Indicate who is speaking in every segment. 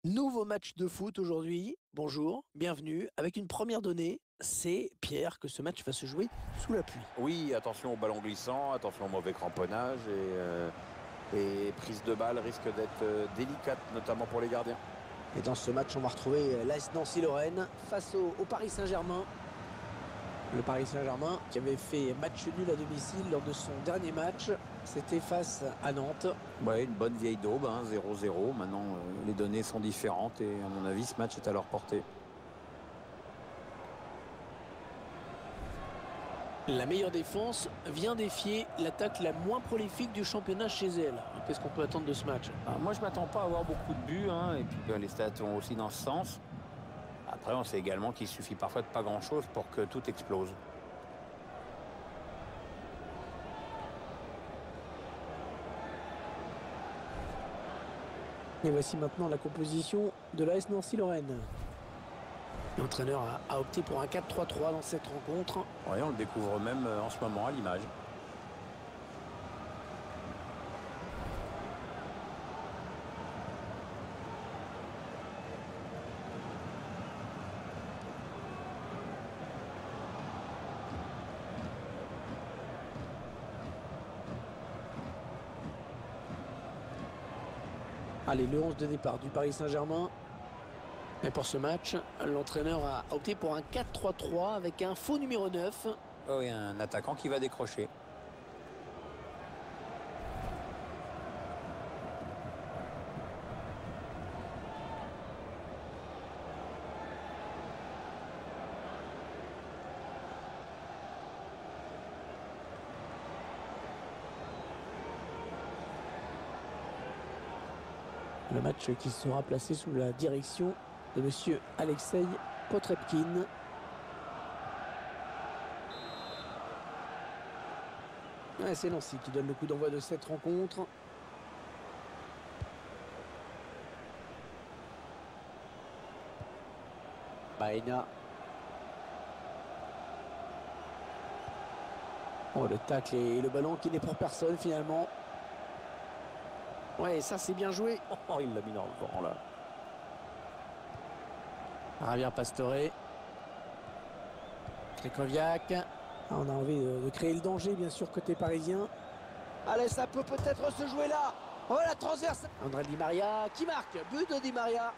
Speaker 1: Nouveau match de foot aujourd'hui. Bonjour, bienvenue. Avec une première donnée, c'est Pierre que ce match va se jouer sous la pluie.
Speaker 2: Oui, attention au ballon glissant, attention au mauvais cramponnage et prise de balle risque d'être délicate, notamment pour les gardiens.
Speaker 1: Et dans ce match, on va retrouver l'AS Nancy-Lorraine face au Paris Saint-Germain. Le Paris Saint-Germain qui avait fait match nul à domicile lors de son dernier match. C'était face à Nantes.
Speaker 2: Ouais, une bonne vieille daube, 0-0. Maintenant, les données sont différentes et à mon avis, ce match est à leur portée.
Speaker 1: La meilleure défense vient défier l'attaque la moins prolifique du championnat chez elle. Qu'est-ce qu'on peut attendre de ce match?
Speaker 2: Moi, je m'attends pas à avoir beaucoup de buts, et puis les stats vont aussi dans ce sens. Après, on sait également qu'il suffit parfois de pas grand-chose pour que tout explose.
Speaker 1: Et voici maintenant la composition de l'AS Nancy-Lorraine. L'entraîneur a opté pour un 4-3-3 dans cette rencontre.
Speaker 2: Ouais, on le découvre même en ce moment à l'image.
Speaker 1: Allez, le 11 de départ du Paris Saint-Germain. Et pour ce match, l'entraîneur a opté pour un 4-3-3 avec un faux numéro 9.
Speaker 2: Oh, et un attaquant qui va décrocher.
Speaker 1: Le match qui sera placé sous la direction de monsieur Alexei Potrepkin. Ouais, c'est Nancy qui donne le coup d'envoi de cette rencontre. Baena. Oh, le tacle et le ballon qui n'est pour personne finalement. Ouais, ça c'est bien joué.
Speaker 2: Oh, il l'a mis dans le vent là.
Speaker 1: Javier Pastore. Krychowiak. On a envie de créer le danger, bien sûr, côté parisien. Allez, ça peut peut-être se jouer là. Oh, la transverse. André Di Maria qui marque. But de Di Maria.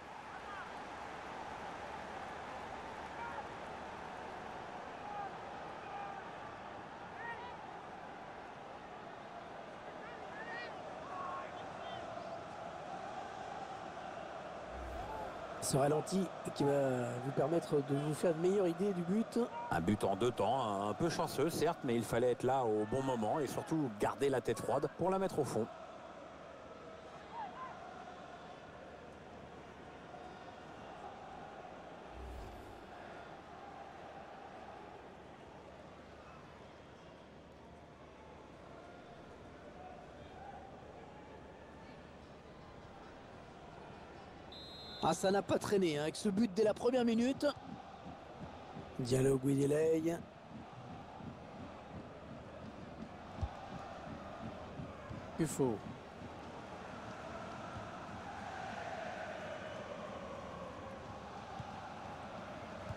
Speaker 1: Ce ralenti qui va vous permettre de vous faire une meilleure idée du but.
Speaker 2: Un but en 2 temps, un peu chanceux certes, mais il fallait être là au bon moment et surtout garder la tête froide pour la mettre au fond.
Speaker 1: Ah, ça n'a pas traîné avec ce but dès la première minute. Diallo Guideley. Ufo.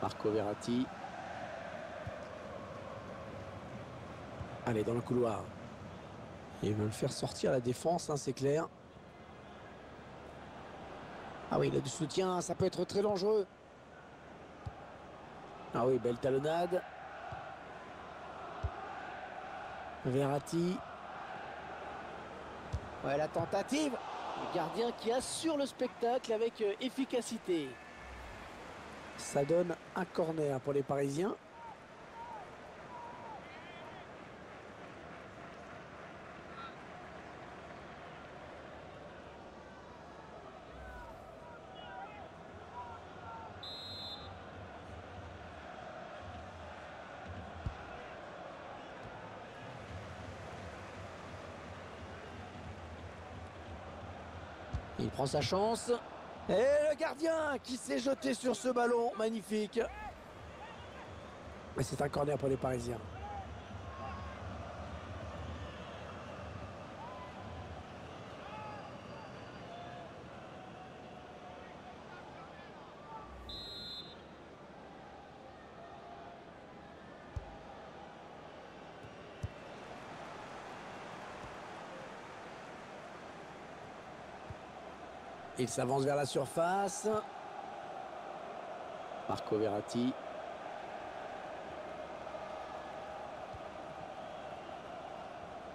Speaker 1: Marco Verratti. Allez, dans le couloir. Ils veulent faire sortir la défense, c'est clair. Ah oui, il a du soutien, ça peut être très dangereux. Ah oui, belle talonnade. Verratti. Ouais, la tentative. Le gardien qui assure le spectacle avec efficacité. Ça donne un corner pour les Parisiens. Il prend sa chance. Et le gardien qui s'est jeté sur ce ballon. Magnifique. Mais c'est un corner pour les Parisiens. Il s'avance vers la surface. Marco Verratti.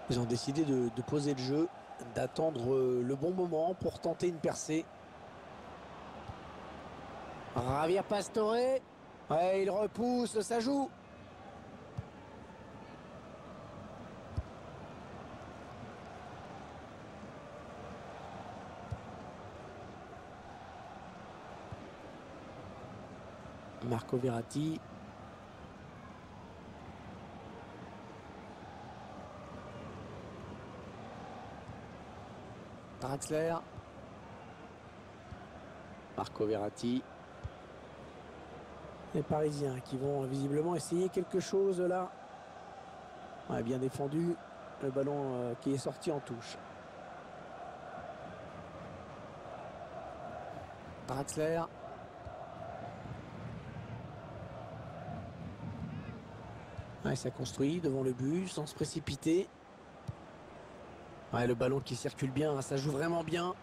Speaker 1: Ils ont décidé de poser le jeu, d'attendre le bon moment pour tenter une percée. Javier Pastore. Ouais, il repousse, ça joue. Marco Verratti. Draxler. Marco Verratti. Les Parisiens qui vont visiblement essayer quelque chose là. Ouais, bien défendu. Le ballon qui est sorti en touche. Draxler. Ouais, ça construit devant le but sans se précipiter. Ouais, le ballon qui circule bien, hein, ça joue vraiment bien.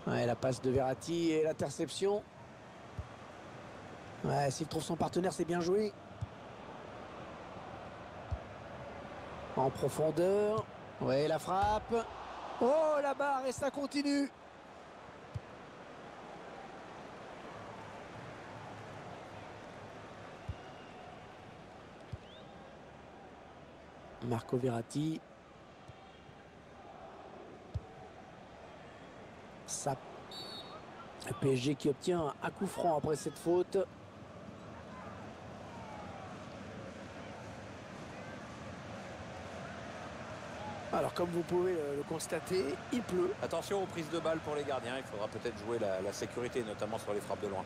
Speaker 1: Ouais, la passe de Verratti et l'interception. Ouais, s'il trouve son partenaire, c'est bien joué. En profondeur. Ouais, la frappe. Oh, la barre et ça continue. Marco Verratti. Ça. Le PSG qui obtient un coup franc après cette faute. Alors comme vous pouvez le constater, il pleut.
Speaker 2: Attention aux prises de balles pour les gardiens. Il faudra peut-être jouer la sécurité, notamment sur les frappes de loin.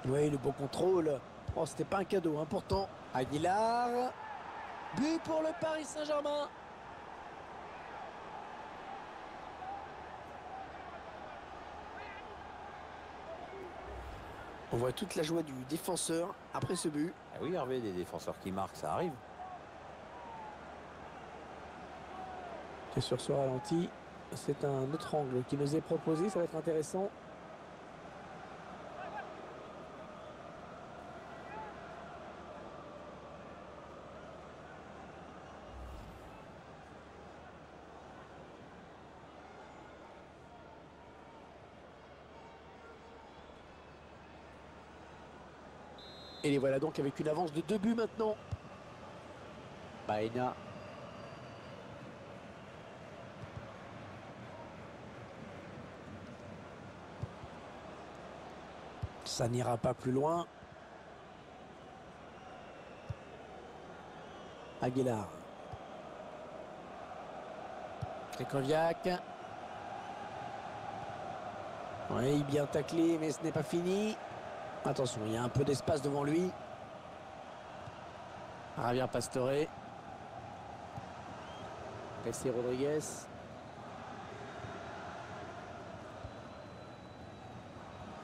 Speaker 1: Oui, le bon contrôle. Oh, c'était pas un cadeau, hein, pourtant. Aguilar. But pour le Paris Saint-Germain. On voit toute la joie du défenseur après ce but.
Speaker 2: Ah oui, Hervé, des défenseurs qui marquent, ça arrive.
Speaker 1: Et sur ce ralenti, c'est un autre angle qui nous est proposé. Ça va être intéressant. Et les voilà donc avec une avance de 2 buts maintenant. Baena. Ça n'ira pas plus loin. Aguilar. Krychowiak. Oui, bien taclé, mais ce n'est pas fini. Attention, il y a un peu d'espace devant lui. Javier Pastore. Messi Rodriguez.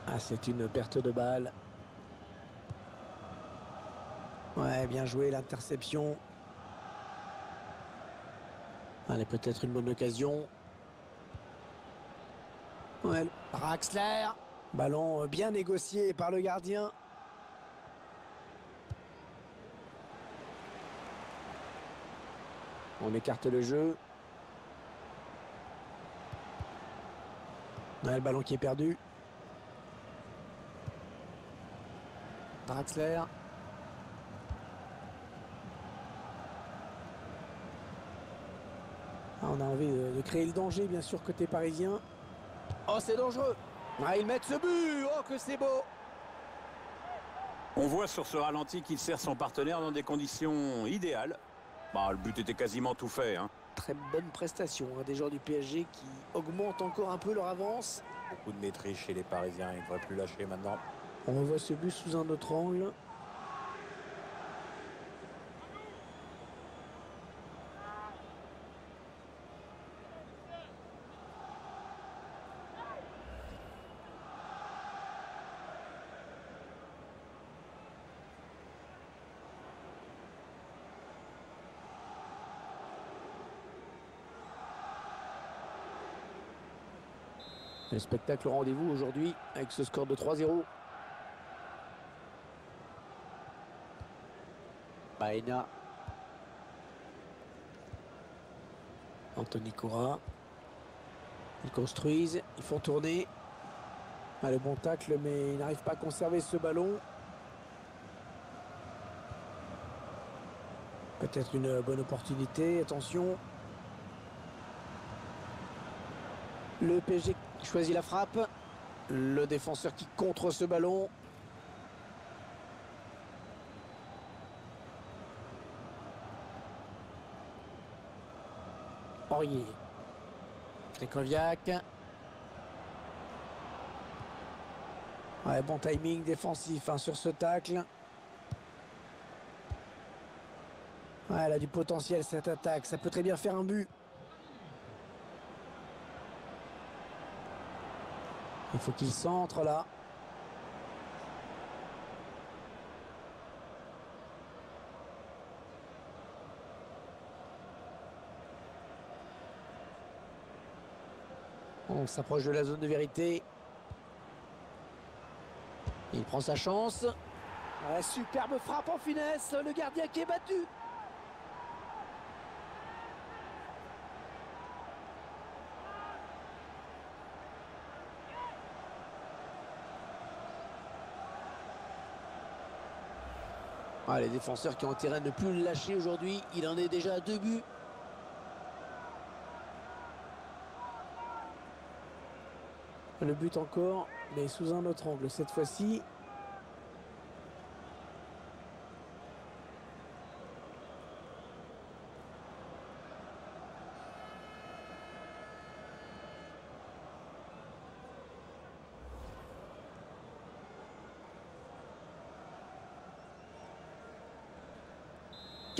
Speaker 1: Ah, c'est une perte de balle. Ouais, bien joué l'interception. Allez, peut-être une bonne occasion. Ouais, Draxler. Ballon bien négocié par le gardien. On écarte le jeu. Ouais, le ballon qui est perdu. Draxler. Ah, on a envie de créer le danger, bien sûr, côté parisien. Oh, c'est dangereux. Ah, ils mettent ce but. Oh, que c'est beau.
Speaker 2: On voit sur ce ralenti qu'il sert son partenaire dans des conditions idéales. Bah, le but était quasiment tout fait, hein.
Speaker 1: Très bonne prestation hein, des joueurs du PSG qui augmentent encore un peu leur avance.
Speaker 2: Beaucoup de maîtrise chez les Parisiens, ils ne devraient plus lâcher maintenant.
Speaker 1: On revoit ce but sous un autre angle. Le spectacle au rendez-vous aujourd'hui avec ce score de 3-0. Baena. Anthony Cora. Ils construisent, ils font tourner. Ah, le bon tacle, mais ils n'arrivent pas à conserver ce ballon. Peut-être une bonne opportunité, attention. Le PSG choisit la frappe. Le défenseur qui contre ce ballon. Aurier. Krychowiak. Ouais, bon timing défensif hein, sur ce tacle. Ouais, elle a du potentiel cette attaque. Ça peut très bien faire un but. Il faut qu'il centre là. On s'approche de la zone de vérité. Il prend sa chance. Ouais, superbe frappe en finesse. Le gardien qui est battu. Ah, les défenseurs qui ont intérêt à ne plus le lâcher aujourd'hui. Il en est déjà à 2 buts. Le but encore, mais sous un autre angle cette fois-ci.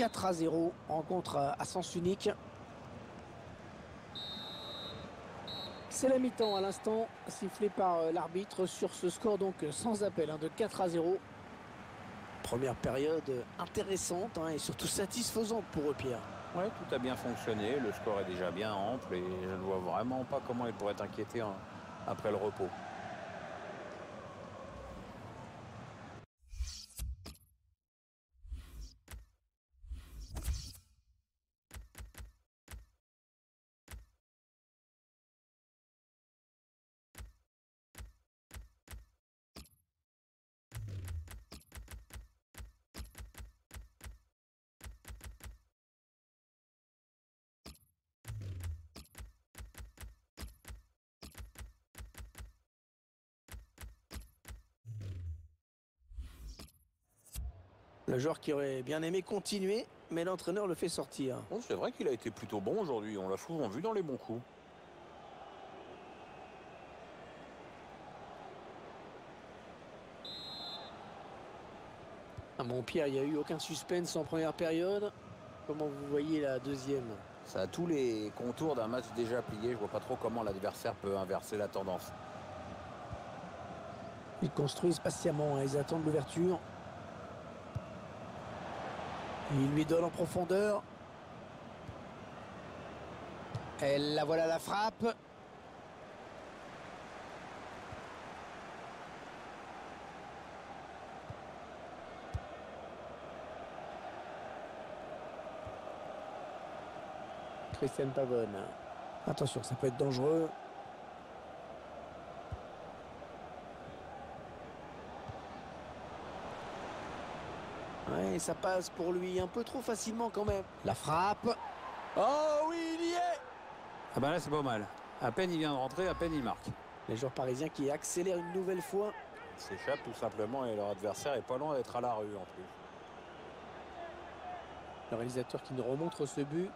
Speaker 1: « 4-0, rencontre à sens unique. C'est la mi-temps à l'instant, sifflé par l'arbitre sur ce score donc sans appel hein, de 4-0. Première période intéressante hein, et surtout satisfaisante pour eux, Pierre.
Speaker 2: Oui, tout a bien fonctionné, le score est déjà bien ample et je ne vois vraiment pas comment il pourrait être inquiété après le repos.
Speaker 1: Le joueur qui aurait bien aimé continuer, mais l'entraîneur le fait sortir.
Speaker 2: Bon, c'est vrai qu'il a été plutôt bon aujourd'hui, on l'a souvent vu dans les bons coups.
Speaker 1: Ah, mon Pierre, il n'y a eu aucun suspense en première période. Comment vous voyez la deuxième?
Speaker 2: Ça a tous les contours d'un match déjà plié, je vois pas trop comment l'adversaire peut inverser la tendance.
Speaker 1: Ils construisent patiemment, hein, ils attendent l'ouverture. Il lui donne en profondeur. Et la voilà la frappe. Christian Pavone. Attention, ça peut être dangereux. Ouais, ça passe pour lui un peu trop facilement quand même. La frappe. Oh oui, il y est.
Speaker 2: Ah ben là c'est pas mal. À peine il vient de rentrer, à peine il marque.
Speaker 1: Les joueurs parisiens qui accélèrent une nouvelle fois.
Speaker 2: Ils s'échappent tout simplement et leur adversaire est pas loin d'être à la rue en plus.
Speaker 1: Le réalisateur qui nous remontre ce but.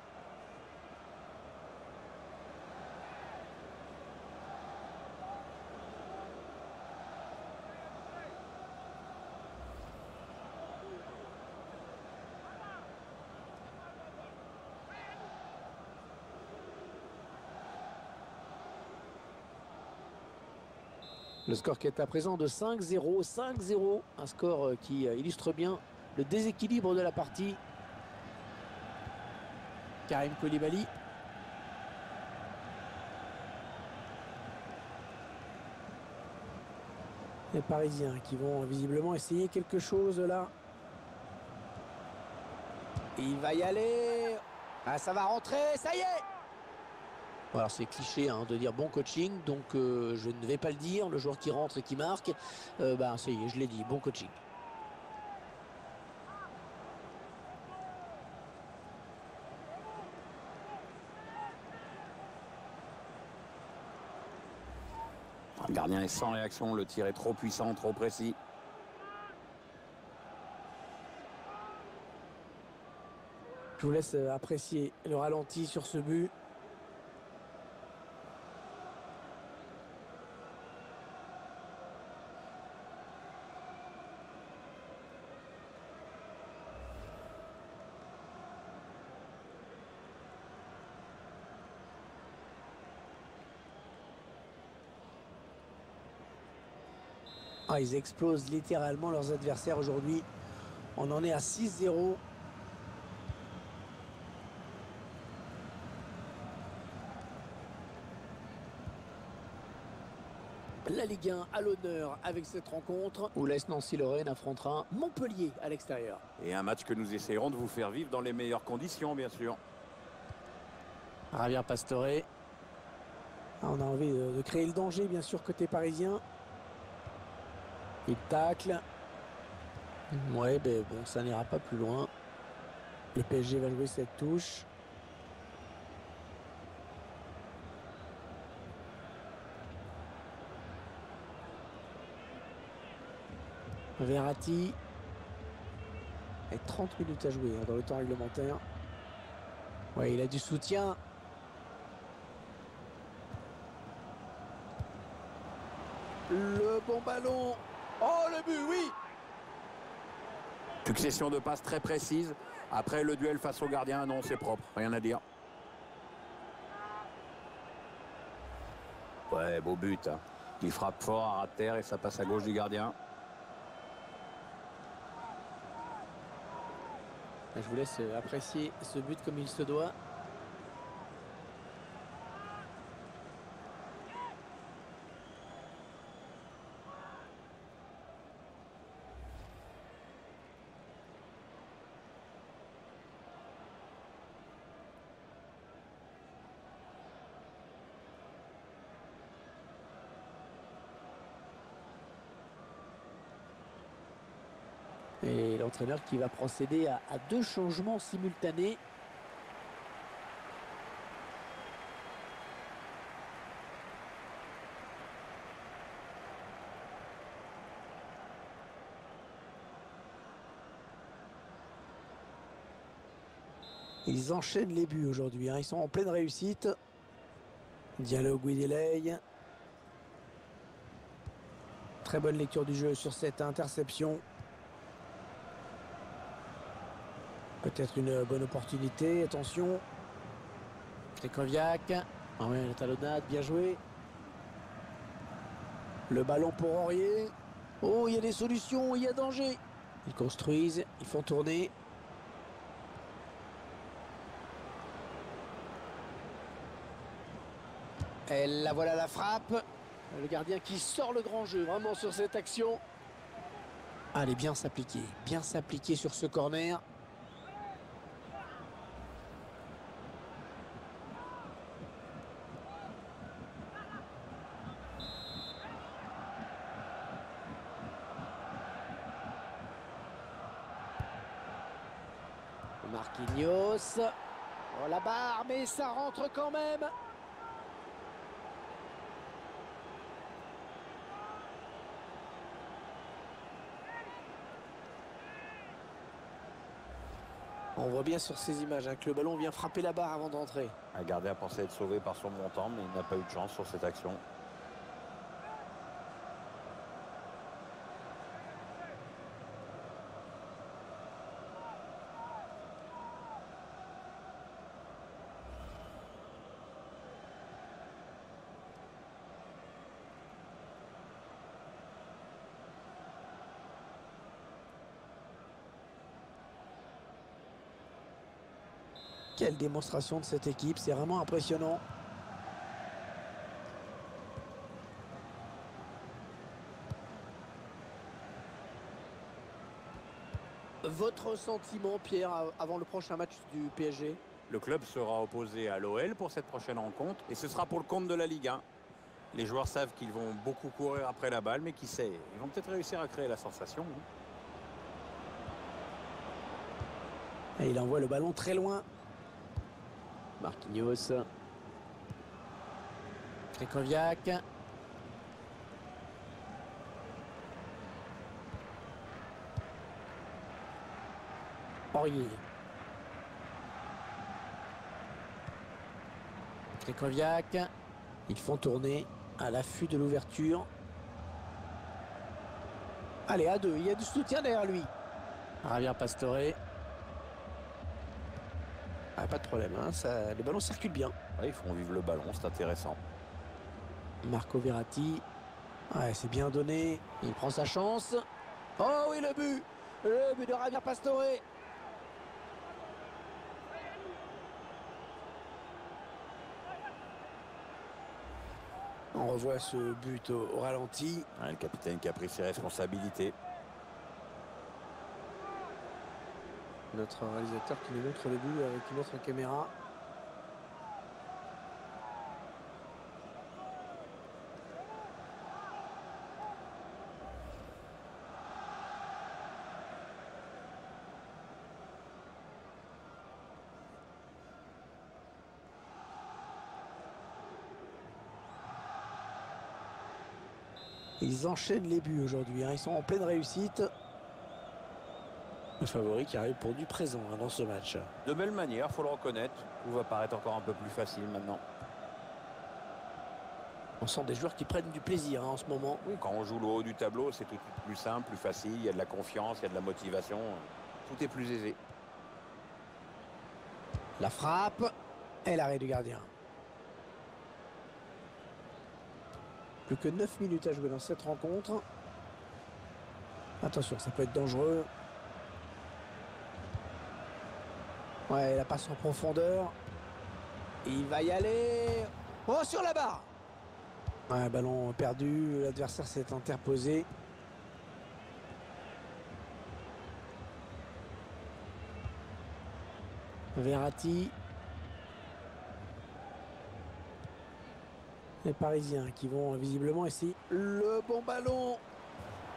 Speaker 1: Le score qui est à présent de 5-0. 5-0. Un score qui illustre bien le déséquilibre de la partie. Karim Koulibaly. Les Parisiens qui vont visiblement essayer quelque chose là. Il va y aller. Ah, ça va rentrer, ça y est. Alors c'est cliché hein, de dire bon coaching, donc je ne vais pas le dire. Le joueur qui rentre et qui marque, ça y est, je l'ai dit, bon coaching.
Speaker 2: Le gardien est sans réaction, le tir est trop puissant, trop précis.
Speaker 1: Je vous laisse apprécier le ralenti sur ce but. Ah, ils explosent littéralement leurs adversaires aujourd'hui. On en est à 6-0. La Ligue 1 à l'honneur avec cette rencontre où l'AS Nancy-Lorraine affrontera Montpellier à l'extérieur.
Speaker 2: Et un match que nous essayerons de vous faire vivre dans les meilleures conditions, bien sûr.
Speaker 1: Javier Pastore. On a envie de créer le danger, bien sûr, côté parisien. Il tacle. Ouais, bon, ça n'ira pas plus loin. Le PSG va jouer cette touche. Verratti. Et 30 minutes à jouer hein, dans le temps réglementaire. Ouais, il a du soutien. Le bon ballon. Oh, le but, oui.
Speaker 2: Succession de passes très précises. Après le duel face au gardien, non, c'est propre, rien à dire. Ouais, beau but. Hein. Il frappe fort à ras de terre et ça passe à gauche du gardien.
Speaker 1: Je vous laisse apprécier ce but comme il se doit. Et l'entraîneur qui va procéder à deux changements simultanés. Ils enchaînent les buts aujourd'hui. Hein. Ils sont en pleine réussite. Diallo, Guideley. Très bonne lecture du jeu sur cette interception. Peut-être une bonne opportunité. Attention. Krychowiak. Ah ouais, la talonnade, bien joué. Le ballon pour Aurier. Oh, il y a des solutions, il y a danger. Ils construisent, ils font tourner. Et la voilà la frappe. Le gardien qui sort le grand jeu vraiment sur cette action. Allez, bien s'appliquer sur ce corner. Marquinhos. Oh, la barre, mais ça rentre quand même. On voit bien sur ces images hein, que le ballon vient frapper la barre avant d'entrer.
Speaker 2: Le gardien a pensé être sauvé par son montant, mais il n'a pas eu de chance sur cette action.
Speaker 1: Quelle démonstration de cette équipe, c'est vraiment impressionnant. Votre sentiment, Pierre, avant le prochain match du PSG?
Speaker 2: Le club sera opposé à l'OL pour cette prochaine rencontre et ce sera pour le compte de la Ligue 1. Les joueurs savent qu'ils vont beaucoup courir après la balle, mais qui sait, ils vont peut-être réussir à créer la sensation.
Speaker 1: Et il envoie le ballon très loin. Marquinhos. Krychowiak. Aurier. Krychowiak. Ils font tourner à l'affût de l'ouverture. Allez, à deux. Il y a du soutien derrière lui. Javier Pastore. Ah, pas de problème, hein, le ballon circule bien.
Speaker 2: Ouais, ils font vivre le ballon, c'est intéressant.
Speaker 1: Marco Verratti. Ouais, c'est bien donné. Il prend sa chance. Oh oui, le but! Le but de Javier Pastore. On revoit ce but au ralenti.
Speaker 2: Ouais, le capitaine qui a pris ses responsabilités.
Speaker 1: Notre réalisateur qui nous montre le but avec une autre caméra. Ils enchaînent les buts aujourd'hui, hein. Ils sont en pleine réussite. Le favori qui arrive pour du présent, hein, dans ce match.
Speaker 2: De belle manière, faut le reconnaître. Tout va paraître encore un peu plus facile maintenant.
Speaker 1: On sent des joueurs qui prennent du plaisir, hein, en ce moment.
Speaker 2: Oui, quand on joue le haut du tableau, c'est tout plus simple, plus facile. Il y a de la confiance, il y a de la motivation. Tout est plus aisé.
Speaker 1: La frappe et l'arrêt du gardien. Plus que 9 minutes à jouer dans cette rencontre. Attention, ça peut être dangereux. Ouais, la passe en profondeur. Il va y aller. Oh, sur la barre. Ouais, ballon perdu. L'adversaire s'est interposé. Verratti. Les Parisiens qui vont visiblement essayer le bon ballon.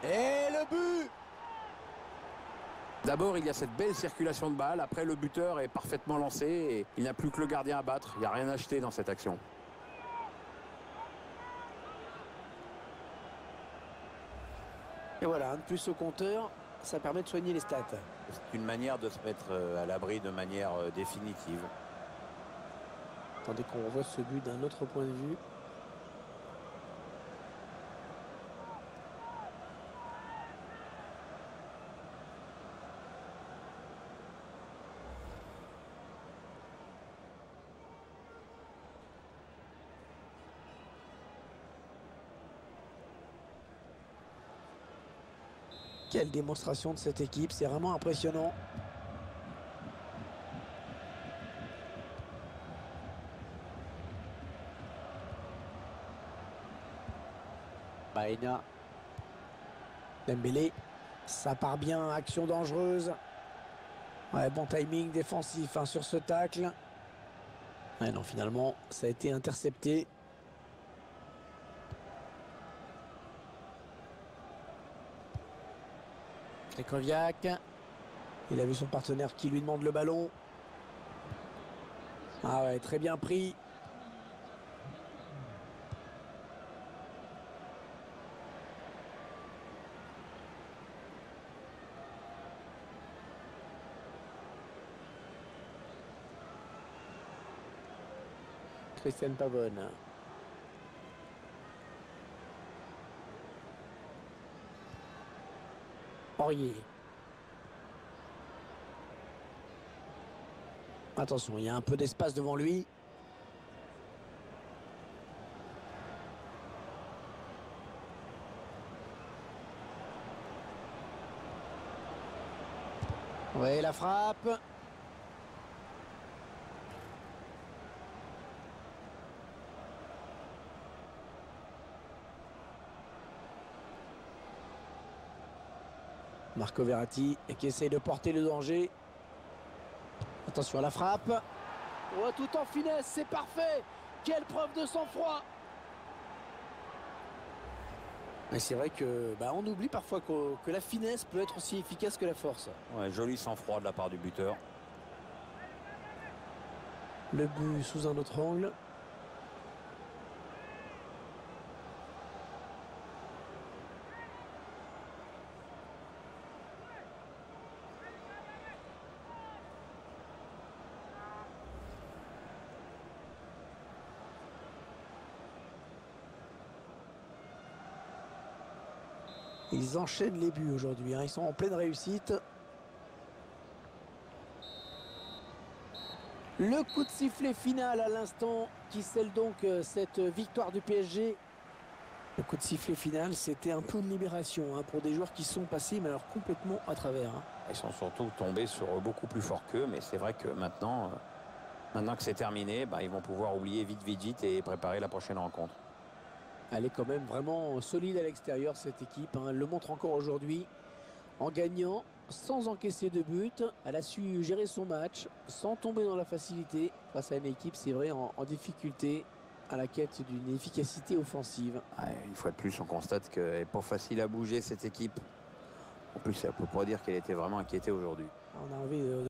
Speaker 1: Et le but!
Speaker 2: D'abord, il y a cette belle circulation de balle. Après, le buteur est parfaitement lancé et il n'y a plus que le gardien à battre. Il n'y a rien à acheter dans cette action.
Speaker 1: Et voilà, un de plus au compteur. Ça permet de soigner les stats.
Speaker 2: C'est une manière de se mettre à l'abri de manière définitive.
Speaker 1: Attendez qu'on revoie ce but d'un autre point de vue. Quelle démonstration de cette équipe, c'est vraiment impressionnant. Baena. Dembélé. Ça part bien, action dangereuse. Ouais, bon timing défensif, hein, sur ce tacle. Ouais, non, finalement, ça a été intercepté. Krychowiak. Il a vu son partenaire qui lui demande le ballon. Ah ouais, très bien pris. Christian Pavone. Aurier. Attention, il y a un peu d'espace devant lui. Ouais, la frappe. Marco Verratti et qui essaye de porter le danger. Attention à la frappe. Oh, tout en finesse, c'est parfait. Quelle preuve de sang-froid. Et c'est vrai que on oublie parfois que la finesse peut être aussi efficace que la force.
Speaker 2: Ouais, joli sang-froid de la part du buteur.
Speaker 1: Le but sous un autre angle. Ils enchaînent les buts aujourd'hui, hein. Ils sont en pleine réussite. Le coup de sifflet final à l'instant qui scelle donc cette victoire du PSG. Le coup de sifflet final, c'était un peu une libération, hein, pour des joueurs qui sont passés mais alors complètement à travers, hein.
Speaker 2: Ils sont surtout tombés sur beaucoup plus fort qu'eux, mais c'est vrai que maintenant que c'est terminé, ils vont pouvoir oublier vite et préparer la prochaine rencontre.
Speaker 1: Elle est quand même vraiment solide à l'extérieur, cette équipe, hein. Elle le montre encore aujourd'hui en gagnant sans encaisser de but. Elle a su gérer son match sans tomber dans la facilité face à une équipe, c'est vrai, en difficulté, à la quête d'une efficacité offensive.
Speaker 2: Ouais, une fois de plus, on constate qu'elle n'est pas facile à bouger, cette équipe. En plus, on ne peut pas dire qu'elle était vraiment inquiétée aujourd'hui.
Speaker 1: On a envie de